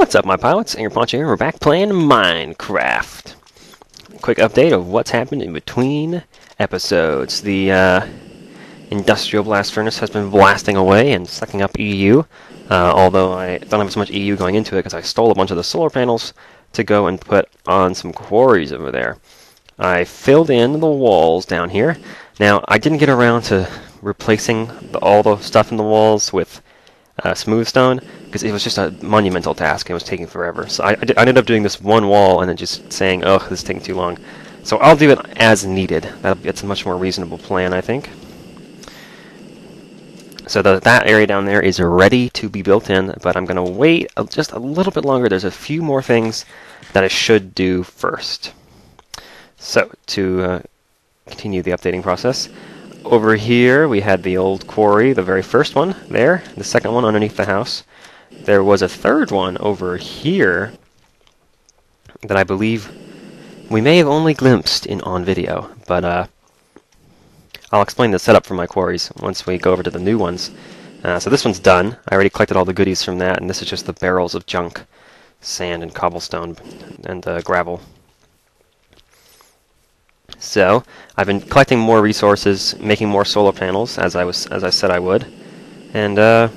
What's up, my pilots? Angryponcho here. We're back playing Minecraft. Quick update of what's happened in between episodes. The industrial blast furnace has been blasting away and sucking up EU, although I don't have as much EU going into it because I stole a bunch of the solar panels to go and put on some quarries over there. I filled in the walls down here. Now, I didn't get around to replacing all the stuff in the walls with smooth stone, because it was just a monumental task. It was taking forever. So I ended up doing this one wall and then just saying, oh, this is taking too long. So I'll do it as needed. That's a much more reasonable plan, I think. So that area down there is ready to be built in, but I'm going to wait just a little bit longer. There's a few more things that I should do first. So to continue the updating process, over here we had the old quarry, the very first one there, the second one underneath the house. There was a third one over here that I believe we may have only glimpsed on video, but I'll explain the setup for my quarries once we go over to the new ones. So this one's done. I already collected all the goodies from that, and this is just the barrels of junk, sand and cobblestone and gravel. So I've been collecting more resources, making more solar panels as I said I would, and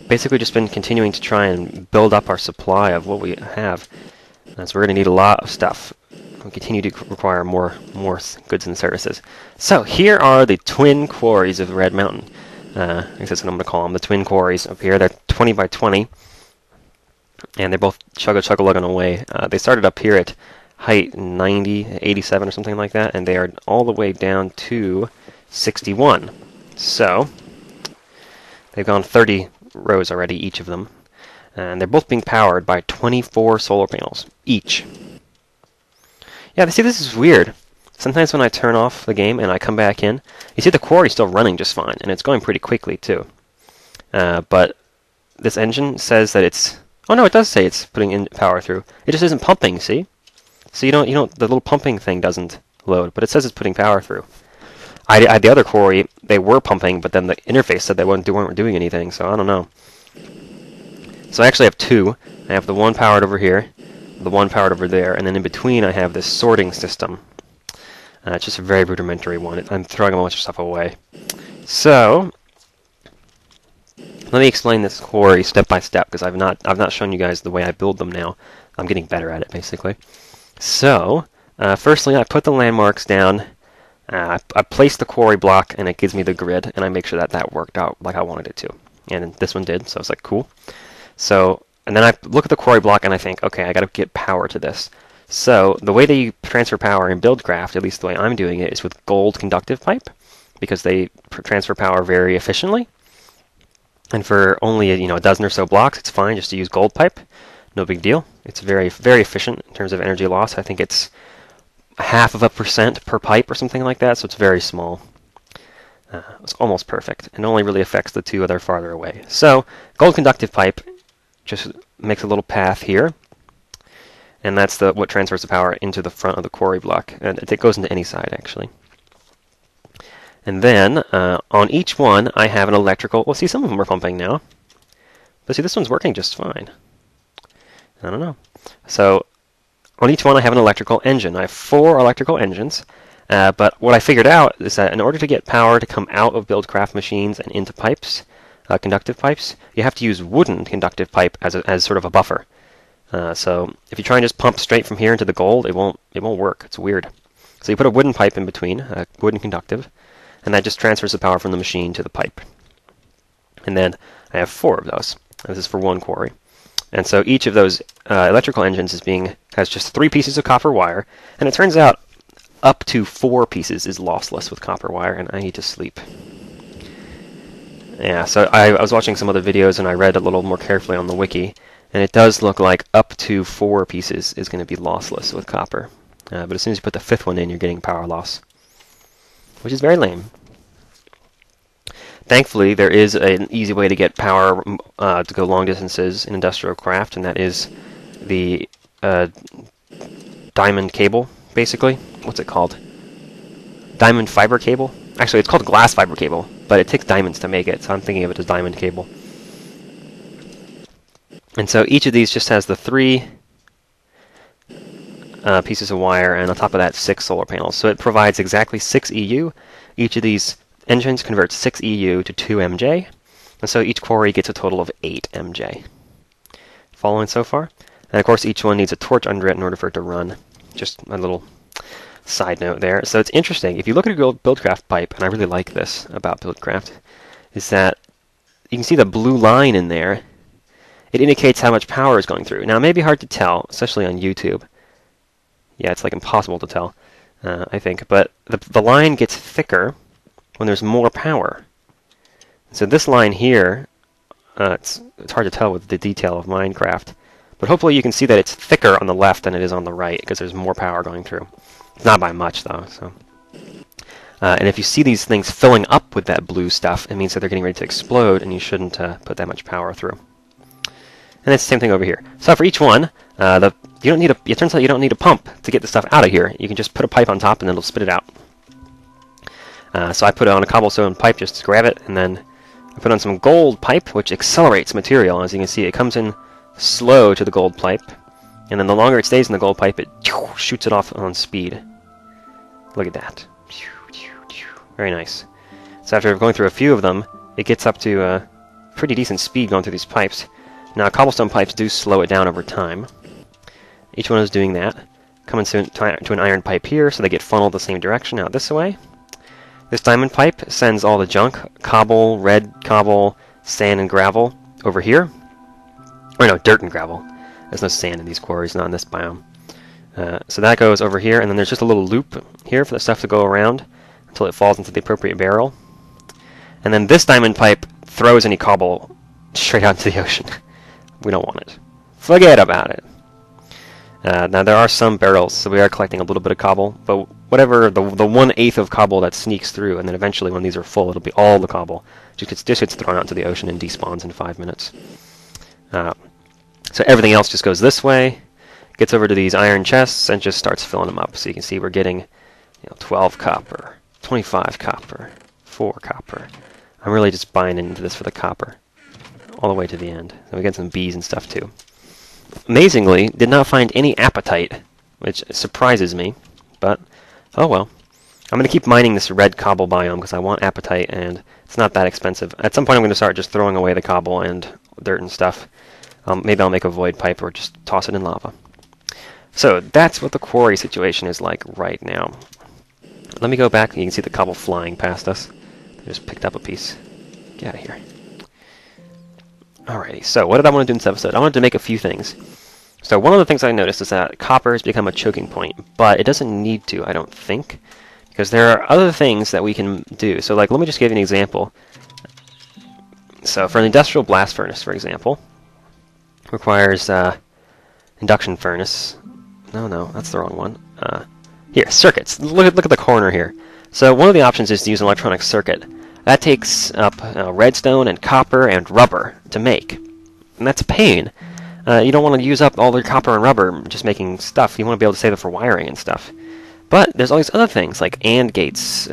basically just been continuing to try and build up our supply of what we have. So we're going to need a lot of stuff. We continue to require more goods and services. So here are the twin quarries of Red Mountain. I guess that's what I'm going to call them, the twin quarries up here. They're 20 by 20, and they're both chugga-lugging away. They started up here at height 90, 87 or something like that, and they are all the way down to 61. So they've gone 30 rows already, each of them, and they're both being powered by 24 solar panels each. Yeah, see, this is weird. Sometimes when I turn off the game and I come back in, you see the quarry still running just fine, and it's going pretty quickly too. But this engine says that it's... Oh no, it does say it's putting in power through. It just isn't pumping, see? So you don't, the little pumping thing doesn't load, but it says it's putting power through. The other quarry, they were pumping, but then the interface said they weren't doing anything, so I don't know. So I actually have two. I have the one powered over here, the one powered over there, and then in between I have this sorting system. It's just a very rudimentary one. I'm throwing a bunch of stuff away. So let me explain this quarry step by step, because I've not shown you guys the way I build them now. I'm getting better at it, basically. So, firstly, I put the landmarks down, I place the quarry block, and it gives me the grid, and I make sure that worked out like I wanted it to. And this one did, so it's like, cool. So, and then I look at the quarry block, and I think, okay, I gotta get power to this. So, the way that you transfer power in Buildcraft, at least the way I'm doing it, is with gold conductive pipe, because they transfer power very efficiently. And for only a dozen or so blocks, it's fine just to use gold pipe. No big deal. It's very, very efficient in terms of energy loss. I think it's 0.5% per pipe or something like that, so it's very small. It's almost perfect. It only really affects the two that are farther away. So, gold conductive pipe just makes a little path here, and that's what transfers the power into the front of the quarry block. And it goes into any side, actually. And then, on each one, I have an electrical... Well, see, some of them are pumping now. But see, this one's working just fine. I don't know. So, on each one I have an electrical engine. I have 4 electrical engines, but what I figured out is that in order to get power to come out of Buildcraft machines and into pipes, conductive pipes, you have to use wooden conductive pipe as sort of a buffer. So, if you try and just pump straight from here into the gold, it won't work. It's weird. So you put a wooden pipe in between, wooden conductive, and that just transfers the power from the machine to the pipe. And then I have 4 of those. This is for one quarry. And so each of those electrical engines has just 3 pieces of copper wire, and it turns out up to 4 pieces is lossless with copper wire, and I need to sleep. Yeah, so I was watching some other videos, and I read a little more carefully on the wiki, and it does look like up to 4 pieces is going to be lossless with copper. But as soon as you put the 5th one in, you're getting power loss, which is very lame. Thankfully, there is an easy way to get power to go long distances in industrial craft, and that is the diamond cable, basically. What's it called? Diamond fiber cable? Actually, it's called glass fiber cable, but it takes diamonds to make it, so I'm thinking of it as diamond cable. And so each of these just has the 3 pieces of wire, and on top of that 6 solar panels. So it provides exactly 6 EU. Each of these engines converts 6 EU to 2 MJ, and so each quarry gets a total of 8 MJ. Following so far? And of course each one needs a torch under it in order for it to run. Just a little side note there. So it's interesting. If you look at a Buildcraft pipe, and I really like this about Buildcraft, is that you can see the blue line in there. It indicates how much power is going through. Now it may be hard to tell, especially on YouTube. Yeah, it's like impossible to tell, I think. But the line gets thicker when there's more power. So this line here, it's hard to tell with the detail of Minecraft. But hopefully you can see that it's thicker on the left than it is on the right, because there's more power going through. It's not by much, though. So, and if you see these things filling up with that blue stuff, it means that they're getting ready to explode, and you shouldn't put that much power through. And it's the same thing over here. So for each one, you don't need a. It turns out you don't need a pump to get the stuff out of here. You can just put a pipe on top, and it'll spit it out. So I put it on a cobblestone pipe just to grab it, and then I put on some gold pipe, which accelerates material. As you can see, it comes in slow to the gold pipe, and then the longer it stays in the gold pipe, it shoots it off on speed. Look at that. Very nice. So after going through a few of them, it gets up to a pretty decent speed going through these pipes. Now, cobblestone pipes do slow it down over time. Each one is doing that. Coming to an iron pipe here, so they get funneled the same direction out this way. This diamond pipe sends all the junk, cobble, red cobble, sand, and gravel, over here. Or no, dirt and gravel. There's no sand in these quarries, not in this biome. So that goes over here, and then there's just a little loop here for the stuff to go around until it falls into the appropriate barrel. And then this diamond pipe throws any cobble straight out into the ocean. We don't want it. Forget about it. Now there are some barrels, so we are collecting a little bit of cobble, but whatever, the 1/8 of cobble that sneaks through, and then eventually when these are full, it'll be all the cobble. Just gets thrown out into the ocean and despawns in 5 minutes. So everything else just goes this way, gets over to these iron chests, and just starts filling them up. So you can see we're getting 12 copper, 25 copper, 4 copper. I'm really just buying into this for the copper, all the way to the end. So we get some bees and stuff too. Amazingly, did not find any apatite, which surprises me, but oh well. I'm going to keep mining this red cobble biome because I want apatite, and it's not that expensive. At some point I'm going to start just throwing away the cobble and dirt and stuff. Maybe I'll make a void pipe or just toss it in lava. So that's what the quarry situation is like right now. Let me go back. You can see the cobble flying past us. I just picked up a piece. Get out of here. Alrighty, so what did I want to do in this episode? I wanted to make a few things. So one of the things I noticed is that copper has become a choking point, but it doesn't need to, I don't think, because there are other things that we can do. So let me just give you an example. So for an industrial blast furnace, for example, requires induction furnace. No, that's the wrong one. Here, circuits. Look at the corner here. So one of the options is to use an electronic circuit. That takes up redstone and copper and rubber to make. And that's a pain. You don't want to use up all the copper and rubber just making stuff. You want to be able to save it for wiring and stuff. But there's all these other things like AND gates,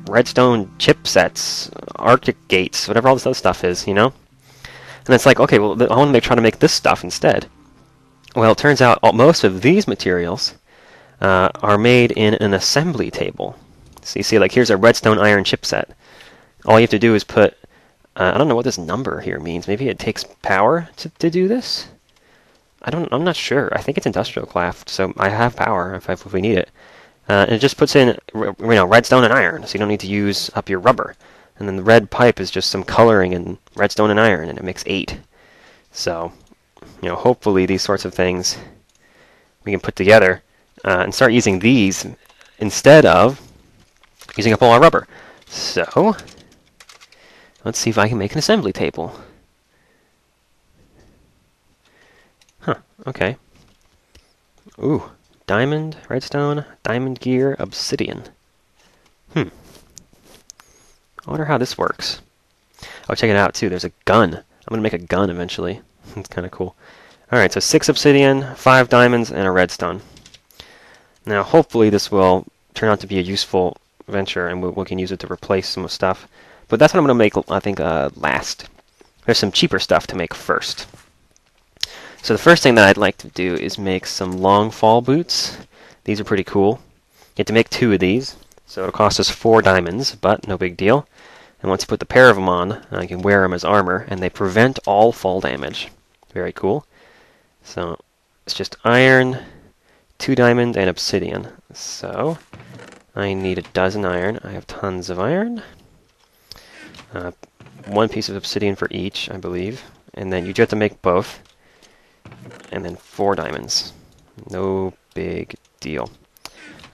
redstone chipsets, Arctic gates, whatever all this other stuff is, And it's like, okay, well, I want to try to make this stuff instead. Well, it turns out most of these materials are made in an assembly table. So you see, here's a redstone iron chipset. All you have to do is put, I don't know what this number here means. Maybe it takes power to do this? I'm not sure. I think it's industrial craft, so I have power if we need it. And it just puts in, redstone and iron, so you don't need to use up your rubber. And then the red pipe is just some coloring in redstone and iron, and it makes 8. So, hopefully these sorts of things we can put together and start using these instead of using up all our rubber. So, let's see if I can make an assembly table. Huh, okay. Ooh, diamond, redstone, diamond gear, obsidian. I wonder how this works. Oh, check it out, too. There's a gun. I'm going to make a gun eventually. It's kind of cool. Alright, so 6 obsidian, 5 diamonds, and a redstone. Now, hopefully this will turn out to be a useful venture, and we can use it to replace some stuff. But that's what I'm going to make, I think, last. There's some cheaper stuff to make first. So the first thing that I'd like to do is make some long fall boots. These are pretty cool. You have to make 2 of these, so it'll cost us 4 diamonds, but no big deal. And once you put the pair of them on, you can wear them as armor, and they prevent all fall damage. Very cool. So it's just iron, 2 diamond, and obsidian. So I need 12 iron. I have tons of iron. 1 piece of obsidian for each, I believe. And then you just have to make both. And then 4 diamonds. No big deal.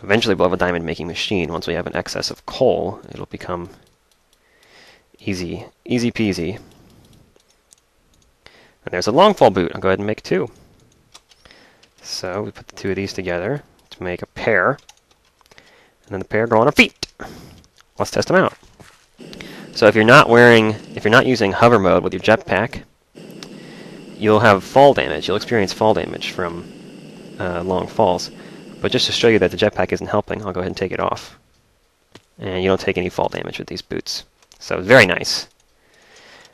Eventually we'll have a diamond making machine. Once we have an excess of coal, it'll become easy peasy. And there's a long fall boot. I'll go ahead and make 2. So we put the 2 of these together to make a pair. And then the pair go on our feet. Let's test them out. So if you're not using hover mode with your jetpack, you'll have fall damage. You'll experience fall damage from long falls. But just to show you that the jetpack isn't helping, I'll go ahead and take it off. And you don't take any fall damage with these boots. So very nice.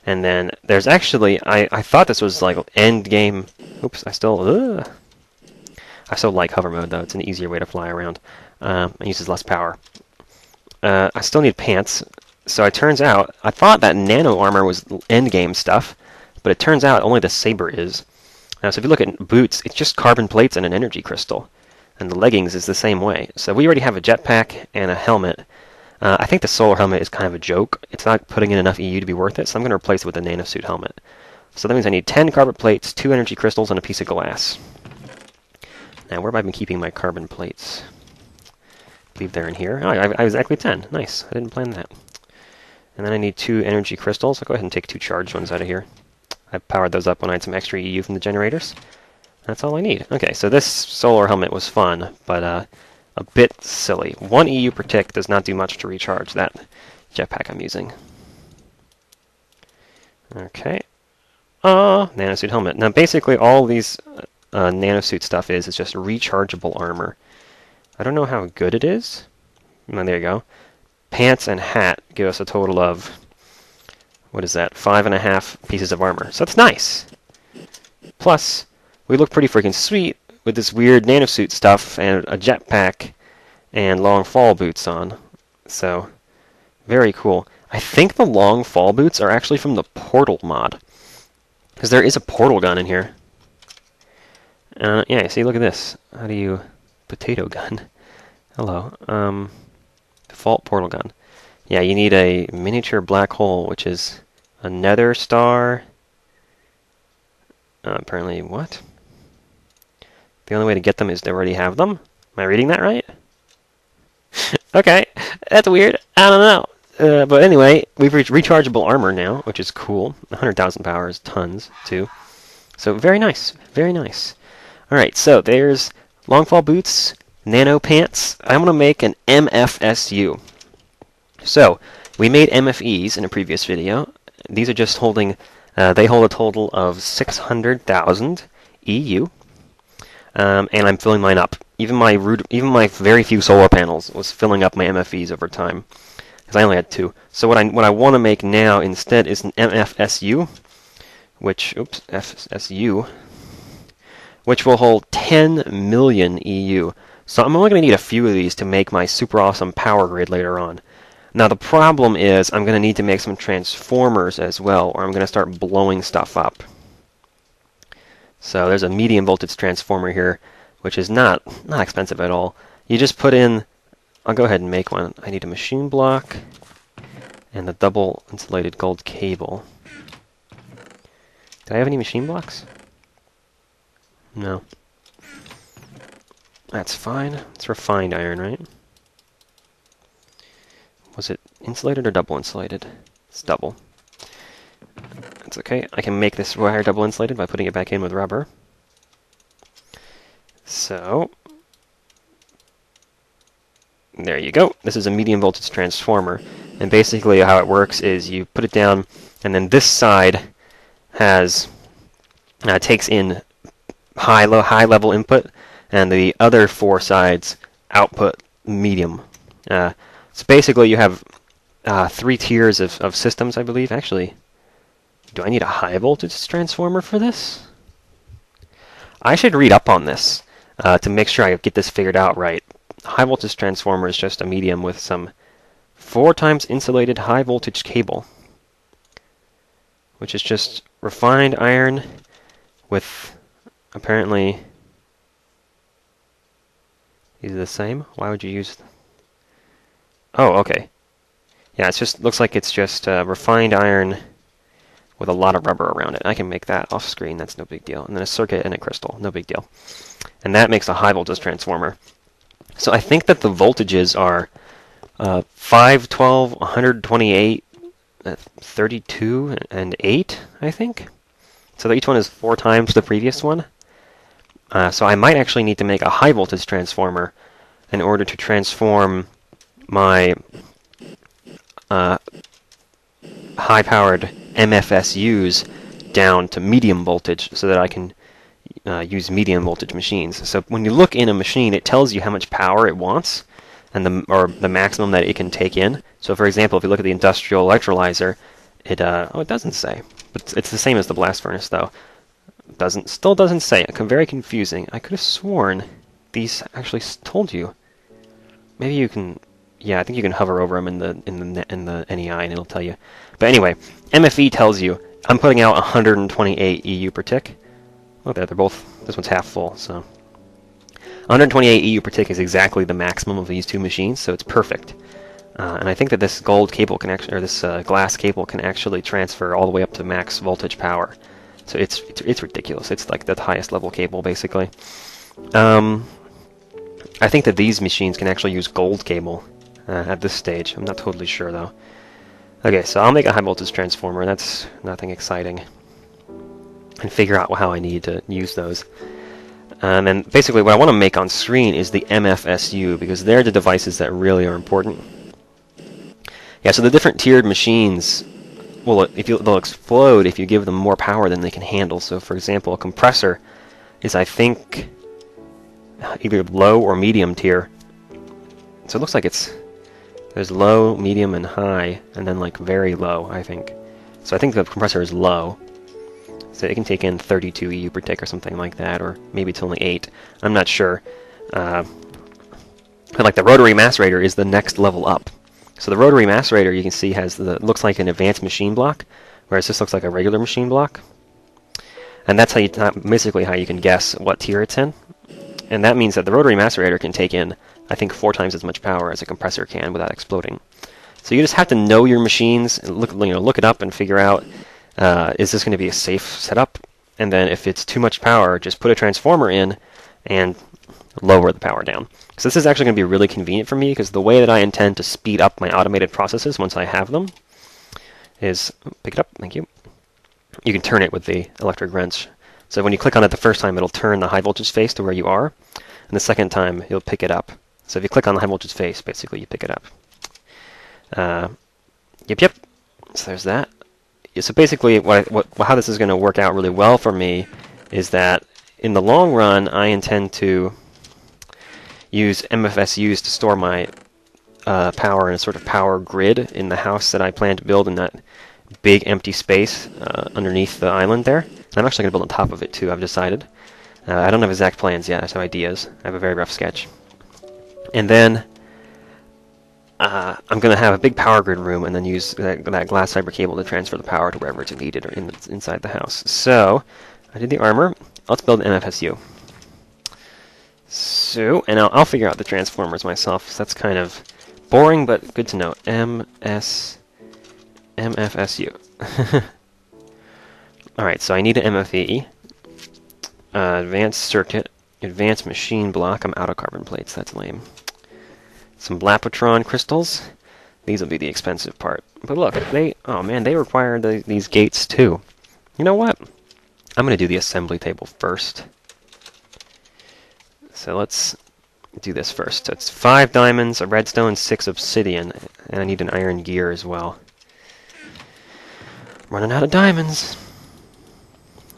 And then there's actually, I thought this was like end game. Oops, I still like hover mode though. It's an easier way to fly around. It uses less power. I still need pants. So it turns out, I thought that nano armor was end game stuff, but it turns out only the saber is. So if you look at boots, it's just carbon plates and an energy crystal. And the leggings is the same way. So we already have a jetpack and a helmet. I think the solar helmet is kind of a joke. It's not putting in enough EU to be worth it, so I'm going to replace it with a nanosuit helmet. So that means I need 10 carbon plates, 2 energy crystals, and a piece of glass. Now, where have I been keeping my carbon plates? I believe they're in here. Oh, I have exactly 10. Nice. I didn't plan that. And then I need 2 energy crystals. I'll go ahead and take 2 charged ones out of here. I powered those up when I had some extra EU from the generators. That's all I need. Okay, so this solar helmet was fun, but a bit silly. 1 EU per tick does not do much to recharge that jetpack I'm using. Okay. Nanosuit helmet. Now basically all these nanosuit stuff is just rechargeable armor. I don't know how good it is. Oh, there you go. Pants and hat give us a total of, what is that, 5.5 pieces of armor. So that's nice. Plus, we look pretty freaking sweet with this weird nanosuit stuff and a jetpack and long fall boots on. So, very cool. I think the long fall boots are actually from the portal mod. Because there is a portal gun in here. Yeah, see, look at this. How do you... Potato gun. Hello. Default portal gun. Yeah, you need a miniature black hole, which is a nether star. Apparently, what? The only way to get them is to already have them? Am I reading that right? Okay, that's weird. I don't know. But anyway, we've reached rechargeable armor now, which is cool. 100,000 power is tons, too. So very nice. Very nice. Alright, so there's longfall boots, nano pants. I'm going to make an MFSU. So, we made MFEs in a previous video. These are just holding, they hold a total of 600,000 EU. And I'm filling mine up. Even my very few solar panels was filling up my MFEs over time, because I only had 2. So what I want to make now instead is an MFSU, which which will hold 10 million EU. So I'm only going to need a few of these to make my super awesome power grid later on. Now the problem is I'm going to need to make some transformers as well, or I'm going to start blowing stuff up. So there's a medium voltage transformer here, which is not expensive at all. You just put in, I'll go ahead and make one. I need a machine block and the double insulated gold cable. Did I have any machine blocks? No. That's fine. It's refined iron, right? Was it insulated or double insulated? It's double. That's okay. I can make this wire double insulated by putting it back in with rubber. So, there you go. This is a medium voltage transformer. And basically how it works is you put it down, and then this side has takes in high level input, and the other 4 sides output medium. So basically you have 3 tiers of systems, I believe. Actually, do I need a high voltage transformer for this? I should read up on this to make sure I get this figured out right. High voltage transformer is just a medium with some 4 times insulated high voltage cable, which is just refined iron with apparently. These are the same? Why would you use... Oh, okay. Yeah, it's just looks like it's just refined iron with a lot of rubber around it. I can make that off screen, that's no big deal. And then a circuit and a crystal, no big deal. And that makes a high voltage transformer. So I think that the voltages are 512, 128, 32, and 8, I think. So each one is 4 times the previous one. So I might actually need to make a high voltage transformer in order to transform my high-powered MFSUs down to medium voltage so that I can use medium voltage machines. So when you look in a machine, it tells you how much power it wants and the maximum that it can take in. So for example, if you look at the industrial electrolyzer, it doesn't say, but it's the same as the blast furnace though. Still doesn't say. Very confusing. I could have sworn these actually told you. Maybe you can. Yeah, I think you can hover over them in the NEI and it'll tell you. But anyway, MFE tells you I'm putting out 128 EU per tick. Look there, they're both. This one's half full, so 128 EU per tick is exactly the maximum of these two machines, so it's perfect. And I think that this gold cable can actually, or this glass cable can actually transfer all the way up to max voltage power. So it's ridiculous. It's like the highest level cable, basically. I think that these machines can actually use gold cable at this stage. I'm not totally sure, though. Okay, so I'll make a high voltage transformer. That's nothing exciting. And figure out how I need to use those. And then basically what I want to make on screen is the MFSU, because they're the devices that really are important. Yeah, so the different tiered machines... Well, they'll explode if you give them more power than they can handle. So, for example, a compressor is, I think, either low or medium tier. So it looks like there's low, medium, and high, and then like very low, I think. So I think the compressor is low. So it can take in 32 EU per tick or something like that, or maybe it's only 8. I'm not sure. But like the rotary macerator is the next level up. So the rotary macerator, you can see, looks like an advanced machine block, whereas this looks like a regular machine block. And that's basically how you can guess what tier it's in. And that means that the rotary macerator can take in, I think, 4 times as much power as a compressor can without exploding. So you just have to know your machines, and look it up and figure out, is this going to be a safe setup? And then if it's too much power, just put a transformer in and lower the power down. So this is actually going to be really convenient for me, because the way that I intend to speed up my automated processes once I have them is, pick it up, thank you. You can turn it with the electric wrench. So when you click on it the first time, it'll turn the high voltage face to where you are, and the second time, you'll pick it up. So if you click on the high voltage face, basically you pick it up. Yep. So there's that. So basically, how this is going to work out really well for me is that in the long run, I intend to use MFSUs to store my power in a sort of power grid in the house that I plan to build in that big empty space underneath the island there. And I'm actually going to build on top of it too, I've decided. I don't have exact plans yet, I have ideas. I have a very rough sketch. And then I'm going to have a big power grid room and then use that glass fiber cable to transfer the power to wherever it's needed or inside the house. So, I did the armor. Let's build an MFSU. So, and I'll figure out the transformers myself, so that's kind of boring, but good to know. MFSU. Alright, so I need an MFE. Advanced circuit. Advanced machine block. I'm out of carbon plates, that's lame. Some Lapotron crystals. These will be the expensive part. But look, they require these gates too. You know what? I'm going to do the assembly table first. So let's do this first. So it's 5 diamonds, a redstone, 6 obsidian, and I need an iron gear as well. Running out of diamonds.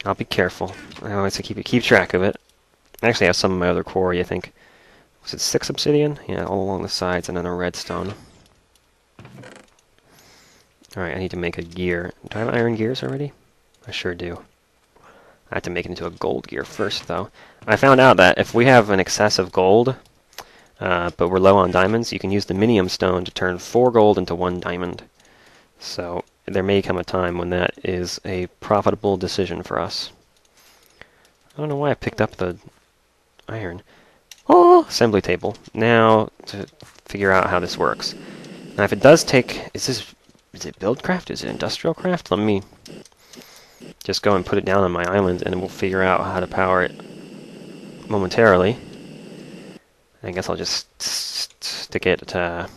I'll be careful. I always have to keep track of it. I actually have some of my other quarry, I think. Was it 6 obsidian? Yeah, all along the sides, and then a redstone. Alright, I need to make a gear. Do I have iron gears already? I sure do. I have to make it into a gold gear first, though. I found out that if we have an excess of gold, but we're low on diamonds, you can use the minium stone to turn 4 gold into 1 diamond. So there may come a time when that is a profitable decision for us. I don't know why I picked up the iron. Oh, assembly table. Now to figure out how this works. Now if it does take, is it buildcraft? Is it industrial craft? Let me just go and put it down on my island and we'll figure out how to power it momentarily. I guess I'll just stick it to,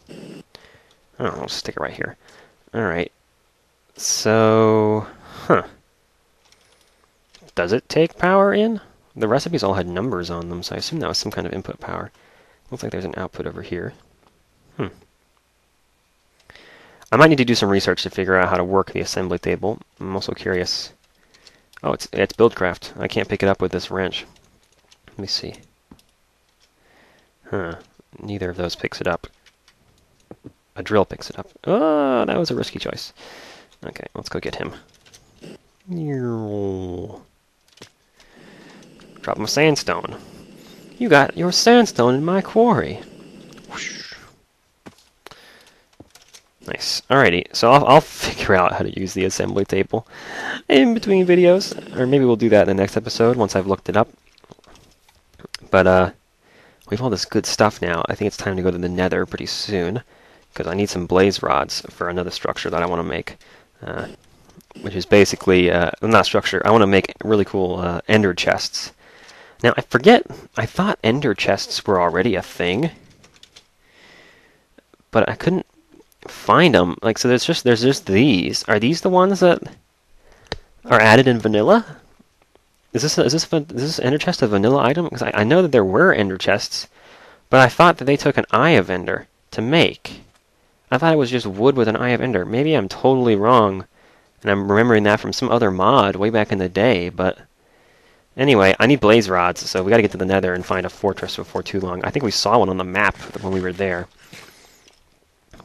I don't know, I'll just stick it right here. Alright. So, does it take power in? The recipes all had numbers on them, so I assume that was some kind of input power. Looks like there's an output over here. I might need to do some research to figure out how to work the assembly table. I'm also curious. Oh, it's buildcraft. I can't pick it up with this wrench. Let me see. Neither of those picks it up. A drill picks it up. Oh, that was a risky choice. Okay, let's go get him. Drop him a sandstone. You got your sandstone in my quarry. Whoosh. Nice. Alrighty, so I'll figure out how to use the assembly table in between videos, or maybe we'll do that in the next episode once I've looked it up. But we have all this good stuff now. I think it's time to go to the Nether pretty soon, because I need some blaze rods for another structure that I want to make, which is basically not structure. I want to make really cool ender chests. Now I forget. I thought ender chests were already a thing, but I couldn't find them. Like, so there's just these. Are these the ones that are added in vanilla? Is this ender chest a vanilla item? Because I know that there were ender chests, but I thought that they took an eye of ender to make. I thought it was just wood with an eye of ender. Maybe I'm totally wrong, and I'm remembering that from some other mod way back in the day. But anyway, I need blaze rods, so we got to get to the Nether and find a fortress before too long. I think we saw one on the map when we were there.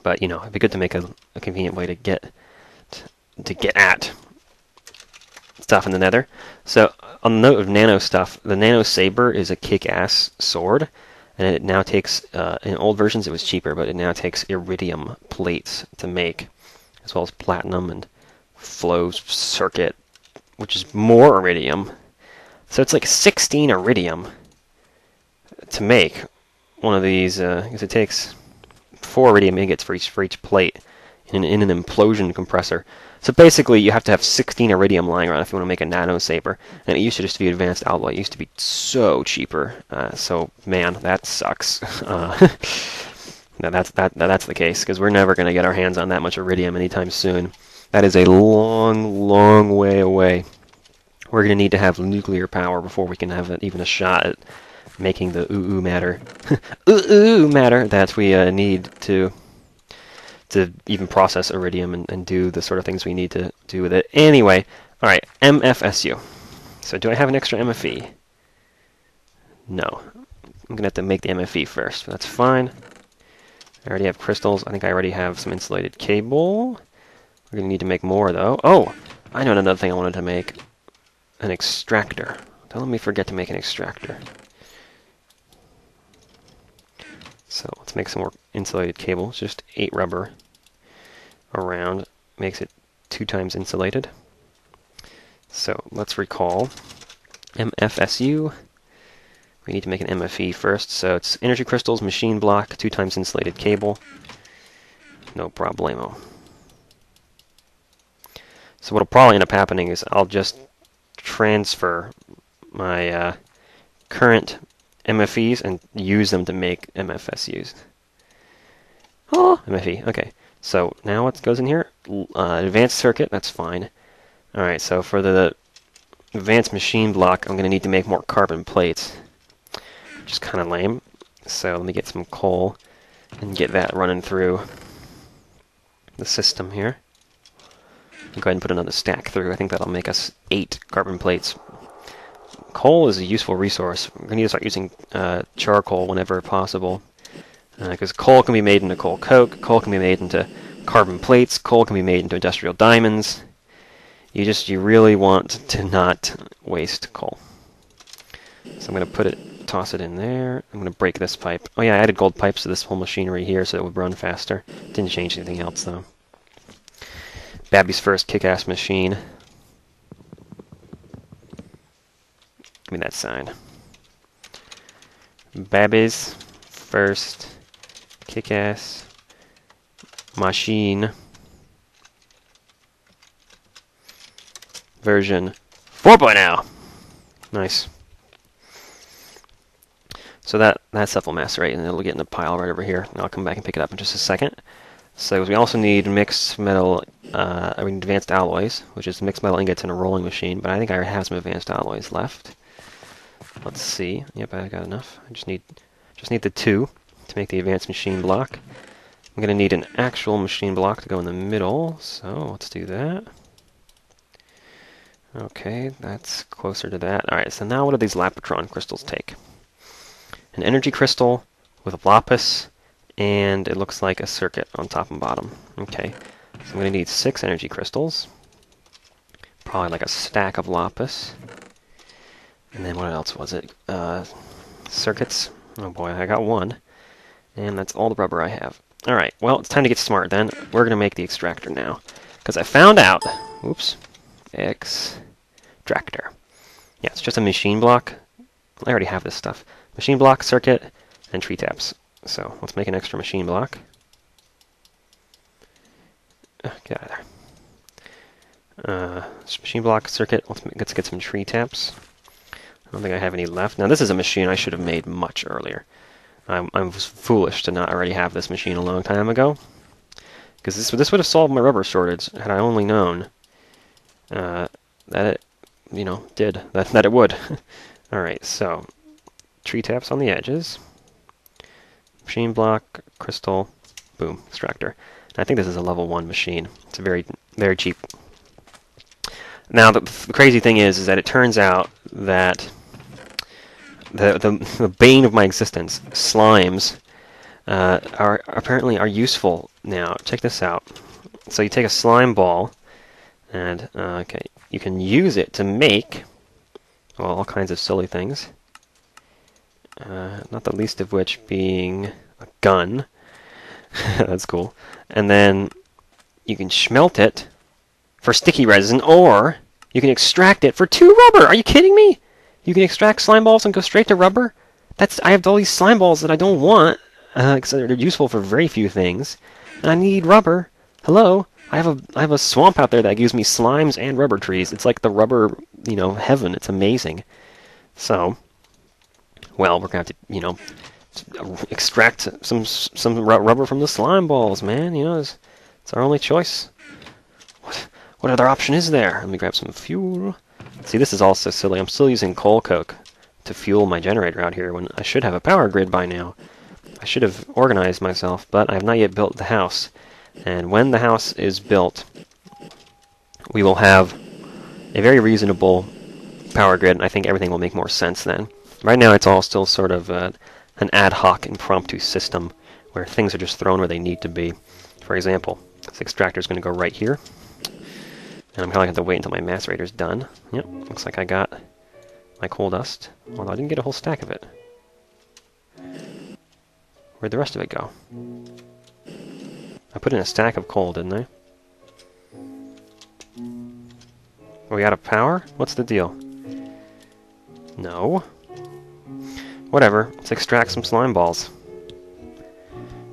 But, you know, it'd be good to make a convenient way to get at stuff in the Nether. So, on the note of nano stuff, the nano saber is a kick-ass sword, and it now takes, in old versions it was cheaper, but it now takes iridium plates to make, as well as platinum and flow circuit, which is more iridium. So it's like 16 iridium to make one of these, because it takes 4 iridium ingots for each plate in an implosion compressor. So basically, you have to have 16 iridium lying around if you want to make a nano saber. And it used to just be advanced alloy. It used to be so cheaper. So man, that sucks. That's the case, because we're never going to get our hands on that much iridium anytime soon. That is a long, long way away. We're going to need to have nuclear power before we can have even a shot at making the matter. Matter that we need to even process iridium and do the sort of things we need to do with it. Anyway, alright, MFSU. So do I have an extra MFE? No. I'm going to have to make the MFE first, but that's fine. I already have crystals. I think I already have some insulated cable. We're going to need to make more, though. Oh! I know another thing I wanted to make. An extractor. Don't let me forget to make an extractor. So let's make some more insulated cable. It's just 8 rubber around. Makes it 2 times insulated. So let's recall MFSU. We need to make an MFE first. So it's energy crystals, machine block, 2 times insulated cable. No problemo. So what'll probably end up happening is I'll just transfer my current MFEs and use them to make MFSUs. Oh, MFE. Okay. So now what goes in here? Advanced circuit. That's fine. All right. So for the advanced machine block, I'm going to need to make more carbon plates, which is kind of lame. So let me get some coal and get that running through the system here. I'll go ahead and put another stack through. I think that'll make us 8 carbon plates. Coal is a useful resource. We're going to need to start using charcoal whenever possible. Because coal can be made into coal coke, coal can be made into carbon plates, coal can be made into industrial diamonds. You really want to not waste coal. So I'm going to toss it in there. I'm going to break this pipe. Oh yeah, I added gold pipes to this whole machinery here so it would run faster. Didn't change anything else though. Babby's first kick-ass machine. Give me that sign. Babby's first kick-ass machine. Version 4.0. Nice. So that stuff will macerate and it'll get in a pile right over here. And I'll come back and pick it up in just a second. So we also need mixed metal, advanced alloys, which is mixed metal ingots in a rolling machine. But I think I already have some advanced alloys left. Let's see. Yep, I got enough. I just need the 2 to make the advanced machine block. I'm going to need an actual machine block to go in the middle. So let's do that. Okay, that's closer to that. Alright, so now what do these Lapotron crystals take? An energy crystal with a lapis, and it looks like a circuit on top and bottom. Okay, so I'm going to need 6 energy crystals. Probably like a stack of lapis. And then what else was it? Circuits. Oh boy, I got 1. And that's all the rubber I have. Alright, well, it's time to get smart then. We're going to make the extractor now. Because I found out... Oops. Extractor. Yeah, it's just a machine block. I already have this stuff. Machine block, circuit, and tree taps. So let's make an extra machine block. Get out of there. Machine block, circuit. Let's get some tree taps. I don't think I have any left. Now this is a machine I should have made much earlier. I was foolish to not already have this machine a long time ago. Because this would have solved my rubber shortage had I only known that it, that it would. Alright, so tree taps on the edges. Machine block, crystal, boom, extractor. And I think this is a level 1 machine. It's very, very cheap. Now the crazy thing is that it turns out that the bane of my existence, slimes, are useful now. Check this out. So you take a slime ball, and okay, you can use it to make all kinds of silly things. Not the least of which being a gun. That's cool. And then you can smelt it for sticky resin, or you can extract it for 2 rubber. Are you kidding me? You can extract slime balls and go straight to rubber? I have all these slime balls that I don't want, because they're useful for very few things, and I need rubber. Hello? I have a swamp out there that gives me slimes and rubber trees. It's like the rubber, heaven. It's amazing. So, well, we're going to have to, extract some rubber from the slime balls, man. It's our only choice. What other option is there? Let me grab some fuel. See, this is also silly. I'm still using coal coke to fuel my generator out here when I should have a power grid by now. I should have organized myself, but I have not yet built the house. And when the house is built, we will have a very reasonable power grid, and I think everything will make more sense then. Right now it's all still sort of an ad hoc, impromptu system where things are just thrown where they need to be. For example, this extractor is going to go right here. And I'm going to have to wait until my macerator's done. Yep, looks like I got my coal dust. Although I didn't get a whole stack of it. Where'd the rest of it go? I put in a stack of coal, didn't I? Are we out of power? What's the deal? No. Whatever, let's extract some slime balls.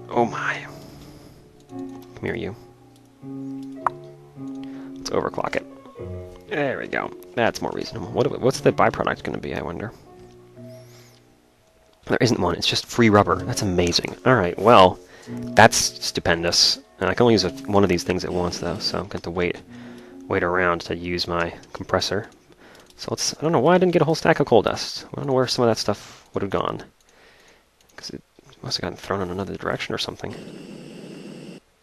Oh my. Come here, you. Let's overclock it. There we go. That's more reasonable. What's the byproduct going to be, I wonder? There isn't one. It's just free rubber. That's amazing. Alright, well, that's stupendous. And I can only use one of these things at once, though, so I'm going to wait around to use my compressor. So I don't know why I didn't get a whole stack of coal dust. I don't know where some of that stuff would have gone. Because it must have gotten thrown in another direction or something.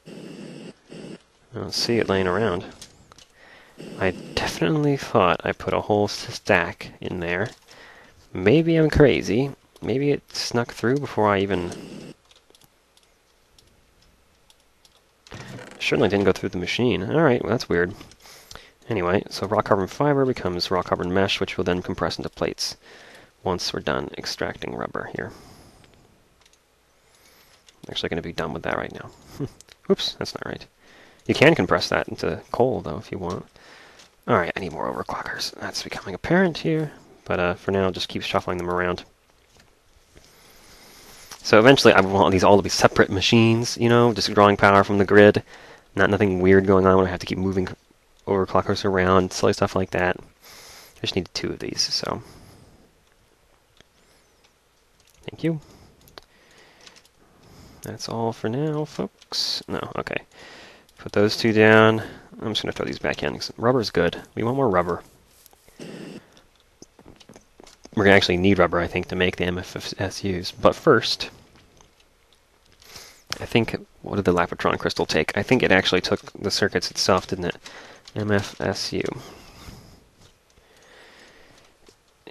I don't see it laying around. I definitely thought I put a whole stack in there. Maybe I'm crazy. Maybe it snuck through before I even... Certainly didn't go through the machine. Alright, well, that's weird. Anyway, so raw carbon fiber becomes raw carbon mesh, which will then compress into plates once we're done extracting rubber here. I'm actually going to be done with that right now. Oops, that's not right. You can compress that into coal, though, if you want. Alright, I need more overclockers. That's becoming apparent here, but for now, I'll just keep shuffling them around. So eventually, I want these all to be separate machines, you know, just drawing power from the grid. Nothing weird going on when I have to keep moving overclockers around, silly stuff like that. I just need 2 of these, so. Thank you. That's all for now, folks. No, okay. Put those 2 down. I'm just going to throw these back in. Rubber's good. We want more rubber. We're going to actually need rubber, I think, to make the MFSUs. But first, I think, what did the Lapotron crystal take? I think it actually took the circuits itself, didn't it? MFSU.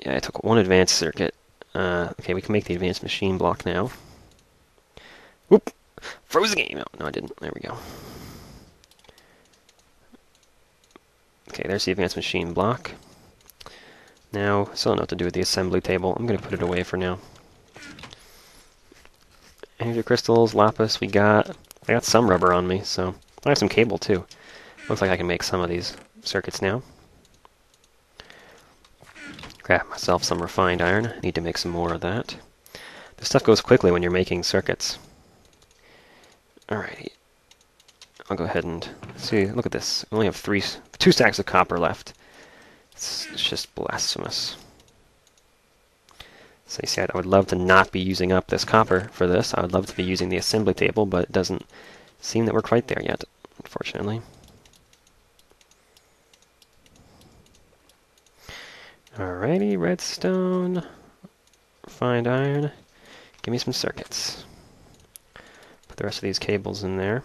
Yeah, I took 1 advanced circuit. Okay, we can make the advanced machine block now. Whoop! Froze the game! No, I didn't. There we go. Okay, there's the advanced machine block. Now, still don't know what to do with the assembly table. I'm going to put it away for now. Energy crystals, lapis, I got some rubber on me, so I have some cable too. Looks like I can make some of these circuits now. Grab myself some refined iron. I need to make some more of that. This stuff goes quickly when you're making circuits. Alrighty. I'll go ahead and see. Look at this. We only have 2 stacks of copper left. It's just blasphemous. So you see, I would love to not be using up this copper for this. I would love to be using the assembly table, but it doesn't seem that we're quite there yet, unfortunately. Alrighty, redstone, refined iron. Give me some circuits. Put the rest of these cables in there.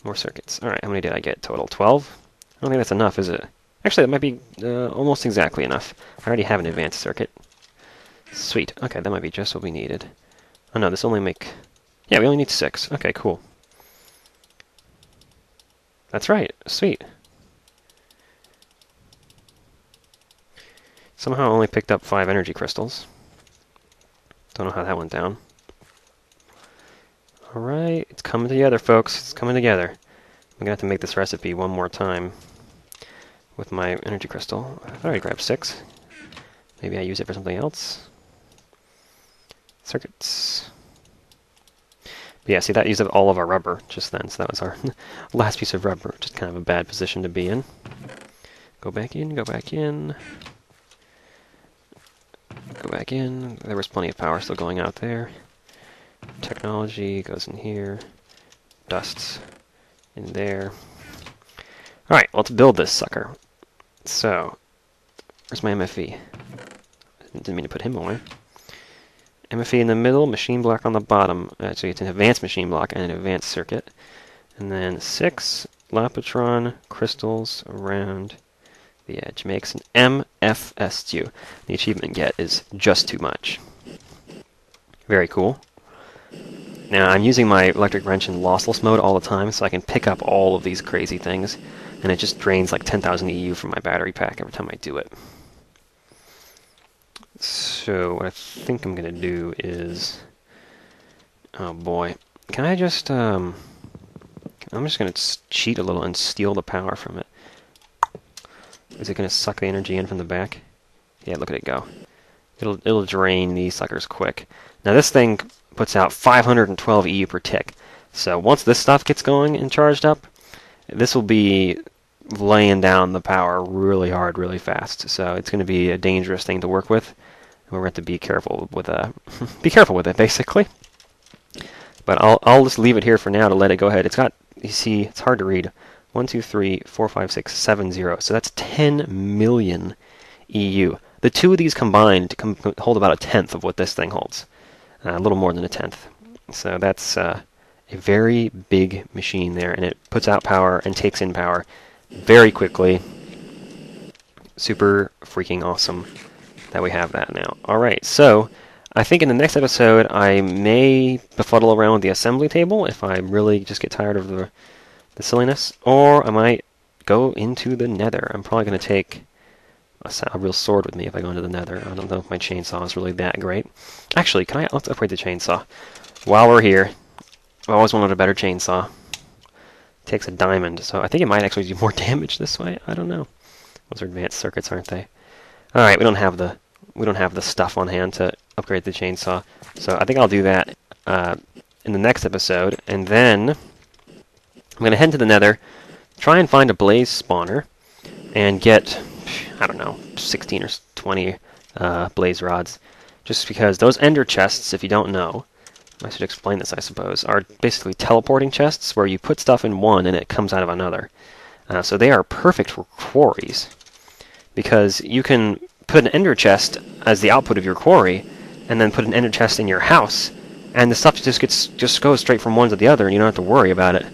More circuits. Alright, how many did I get total? 12? I don't think that's enough, is it? Actually, that might be almost exactly enough. I already have an advanced circuit. Sweet. Okay, that might be just what we needed. Oh no, this only make... Yeah, we only need 6. Okay, cool. That's right. Sweet. Somehow I only picked up 5 energy crystals. Don't know how that went down. Alright, it's coming together, folks. It's coming together. I'm gonna have to make this recipe one more time with my energy crystal. I thought I grabbed 6. Maybe I use it for something else. Circuits. But yeah, see, that used up all of our rubber just then, so that was our last piece of rubber. Just kind of a bad position to be in. Go back in, go back in. Go back in. There was plenty of power still going out there. Technology goes in here. Dusts in there. Alright, well, let's build this sucker. So, where's my MFE? Didn't mean to put him away. MFE in the middle, machine block on the bottom. Actually, it's an advanced machine block and an advanced circuit. And then 6 Lapotron crystals around the edge. Makes an MFSU. The achievement get is just too much. Very cool. Now, I'm using my electric wrench in lossless mode all the time, so I can pick up all of these crazy things. And it just drains like 10,000 EU from my battery pack every time I do it. So what I think I'm going to do is... Oh boy. Can I just... I'm just going to cheat a little and steal the power from it. Is it going to suck the energy in from the back? Yeah, look at it go. It'll drain these suckers quick. Now this thing puts out 512 EU per tick. So once this stuff gets going and charged up, this will be laying down the power really hard, really fast. So it's going to be a dangerous thing to work with. We're going to have to be careful with be careful with it, basically. But I'll just leave it here for now to let it go ahead. It's got, you see, it's hard to read. 1, 2, 3, 4, 5, 6, 7, 0. So that's 10 million EU. The 2 of these combined hold about a tenth of what this thing holds. A little more than a tenth. So that's a very big machine there, and it puts out power and takes in power very quickly. Super freaking awesome that we have that now. Alright, so I think in the next episode I may befuddle around with the assembly table if I really just get tired of the silliness, or I might go into the nether. I'm probably going to take a real sword with me if I go into the nether. I don't know if my chainsaw is really that great. Actually, let's upgrade the chainsaw. While we're here, I always wanted a better chainsaw. Takes a diamond, so I think it might actually do more damage this way. I don't know. Those are advanced circuits, aren't they? All right, we don't have the stuff on hand to upgrade the chainsaw, so I think I'll do that in the next episode, and then I'm gonna head to the nether, try and find a blaze spawner, and get, I don't know, 16 or 20 blaze rods, just because those ender chests, if you don't know, I should explain this, I suppose, are basically teleporting chests where you put stuff in one and it comes out of another. So they are perfect for quarries, because you can put an ender chest as the output of your quarry, and then put an ender chest in your house, and the stuff just goes straight from one to the other, and you don't have to worry about it.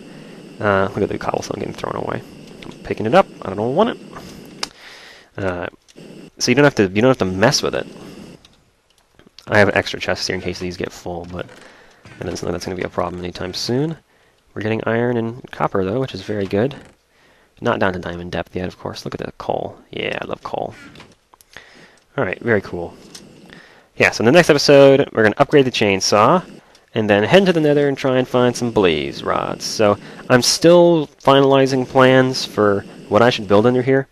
Look at the cobblestone getting thrown away. I'm picking it up. I don't want it. So you don't have to mess with it. I have an extra chest here in case these get full, but it doesn't look like that's going to be a problem anytime soon. We're getting iron and copper, though, which is very good. Not down to diamond depth yet, of course. Look at the coal. Yeah, I love coal. Alright, very cool. Yeah, so in the next episode, we're going to upgrade the chainsaw, and then head into the nether and try and find some blaze rods. So I'm still finalizing plans for what I should build under here,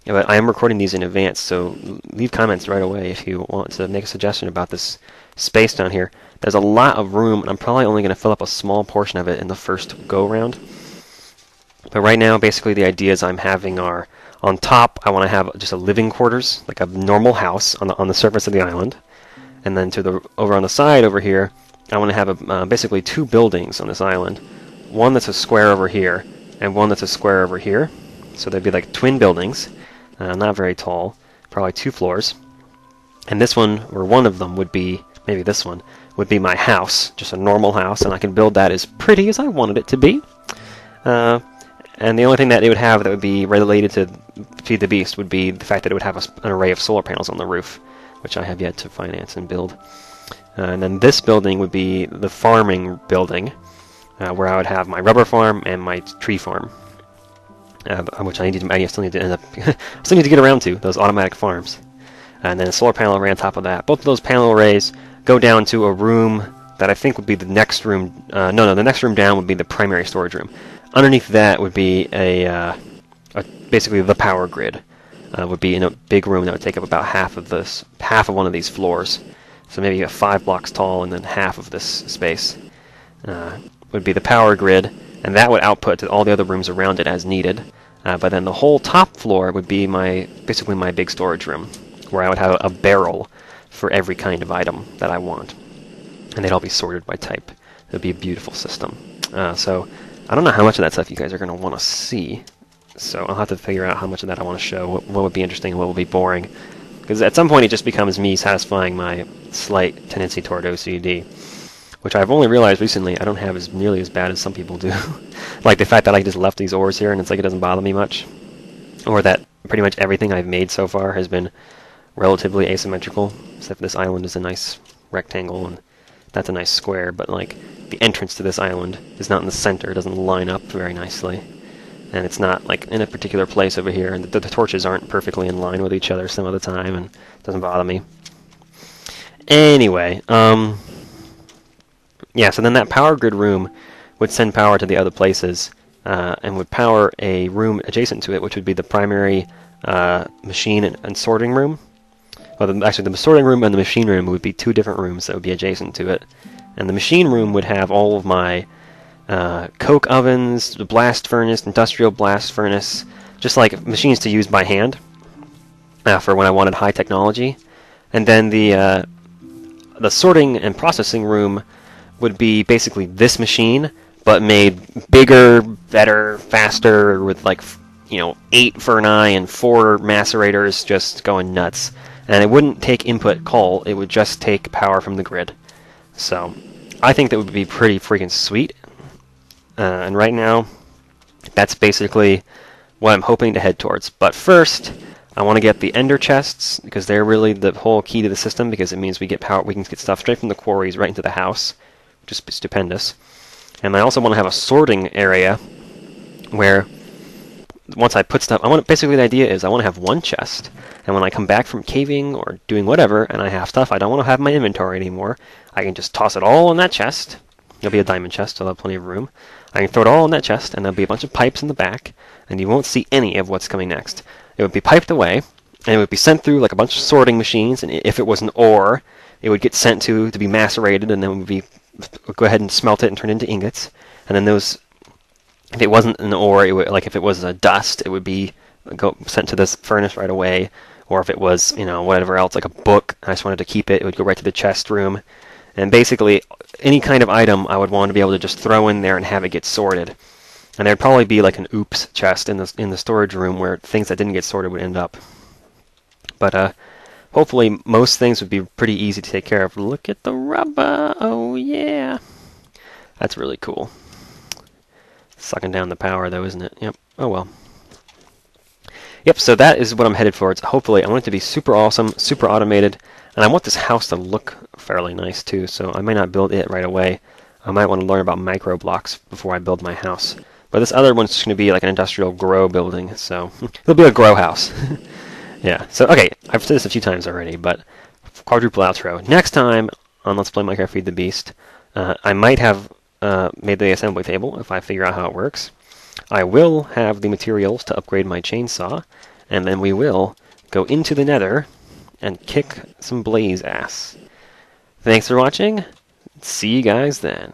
but I am recording these in advance, so leave comments right away if you want to make a suggestion about this space down here. There's a lot of room, and I'm probably only going to fill up a small portion of it in the first go-round. But right now, basically, the ideas I'm having are, on top, I want to have just a living quarters, like a normal house on the surface of the island. And then over on the side over here, I want to have basically two buildings on this island. One that's a square over here, and one that's a square over here. So they'd be like twin buildings, not very tall, probably 2 floors. And this one, or one of them, would be, maybe this one, would be my house, just a normal house, and I can build that as pretty as I wanted it to be. And the only thing that it would have that would be related to Feed the Beast would be the fact that it would have an array of solar panels on the roof, which I have yet to finance and build. And then this building would be the farming building, where I would have my rubber farm and my tree farm, which I still need to get around to, those automatic farms. And then a solar panel array on top of that. Both of those panel arrays go down to a room that I think would be the next room. No, the next room down would be the primary storage room. Underneath that would be basically the power grid. Would be in a big room that would take up about half of one of these floors. So maybe 5 blocks tall, and then half of this space would be the power grid, and that would output to all the other rooms around it as needed. But then the whole top floor would be basically my big storage room, where I would have a barrel for every kind of item that I want, and they'd all be sorted by type. It would be a beautiful system. So I don't know how much of that stuff you guys are going to want to see. So I'll have to figure out how much of that I want to show, what would be interesting and what would be boring. Because at some point it just becomes me satisfying my slight tendency toward OCD, which I've only realized recently I don't have nearly as bad as some people do. Like the fact that I just left these ores here and it's like it doesn't bother me much. Or that pretty much everything I've made so far has been relatively asymmetrical, except this island is a nice rectangle and that's a nice square, but like the entrance to this island is not in the center, it doesn't line up very nicely. And it's not like in a particular place over here, and the torches aren't perfectly in line with each other some of the time, and it doesn't bother me. Anyway, yeah, so then that power grid room would send power to the other places, and would power a room adjacent to it, which would be the primary machine and sorting room. Well, actually, the sorting room and the machine room would be 2 different rooms that would be adjacent to it. And the machine room would have all of my coke ovens, the blast furnace, industrial blast furnace, just like machines to use by hand for when I wanted high technology. And then the sorting and processing room would be basically this machine, but made bigger, better, faster, with like 8 Furni and 4 macerators just going nuts. And it wouldn't take input coal, it would just take power from the grid. So I think that would be pretty freaking sweet. And right now, that's basically what I'm hoping to head towards. But first, I want to get the ender chests, because they're really the whole key to the system, because it means we can get stuff straight from the quarries right into the house, which is stupendous. And I also want to have a sorting area where once I put stuff, basically the idea is I want to have one chest, and when I come back from caving or doing whatever, and I have stuff I don't want to have in my inventory anymore, I can just toss it all in that chest. It'll be a diamond chest, so I'll have plenty of room. I can throw it all in that chest, and there'll be a bunch of pipes in the back, and you won't see any of what's coming next. It would be piped away, and it would be sent through like a bunch of sorting machines, and if it was an ore, it would get sent to be macerated, and then we'd go ahead and smelt it and turn it into ingots. And then those, if it wasn't an ore, it would, like if it was a dust, it would be sent to this furnace right away. Or if it was, whatever else, like a book, I just wanted to keep it would go right to the chest room. And basically, any kind of item I would want to be able to just throw in there and have it get sorted. And there'd probably be like an oops chest in the storage room where things that didn't get sorted would end up. But hopefully most things would be pretty easy to take care of. Look at the rubber! Oh yeah! That's really cool. Sucking down the power though, isn't it? Yep. Oh well. Yep, so that is what I'm headed for. Hopefully, I want it to be super awesome, super automated, and I want this house to look fairly nice too, so I might not build it right away. I might want to learn about micro blocks before I build my house. But this other one's just going to be like an industrial grow building, so it'll be a grow house. Yeah, so okay, I've said this a few times already, but quadruple outro. Next time on Let's Play Minecraft Feed the Beast, I might have made the assembly table if I figure out how it works. I will have the materials to upgrade my chainsaw, and then we will go into the nether and kick some blaze ass. Thanks for watching. See you guys then.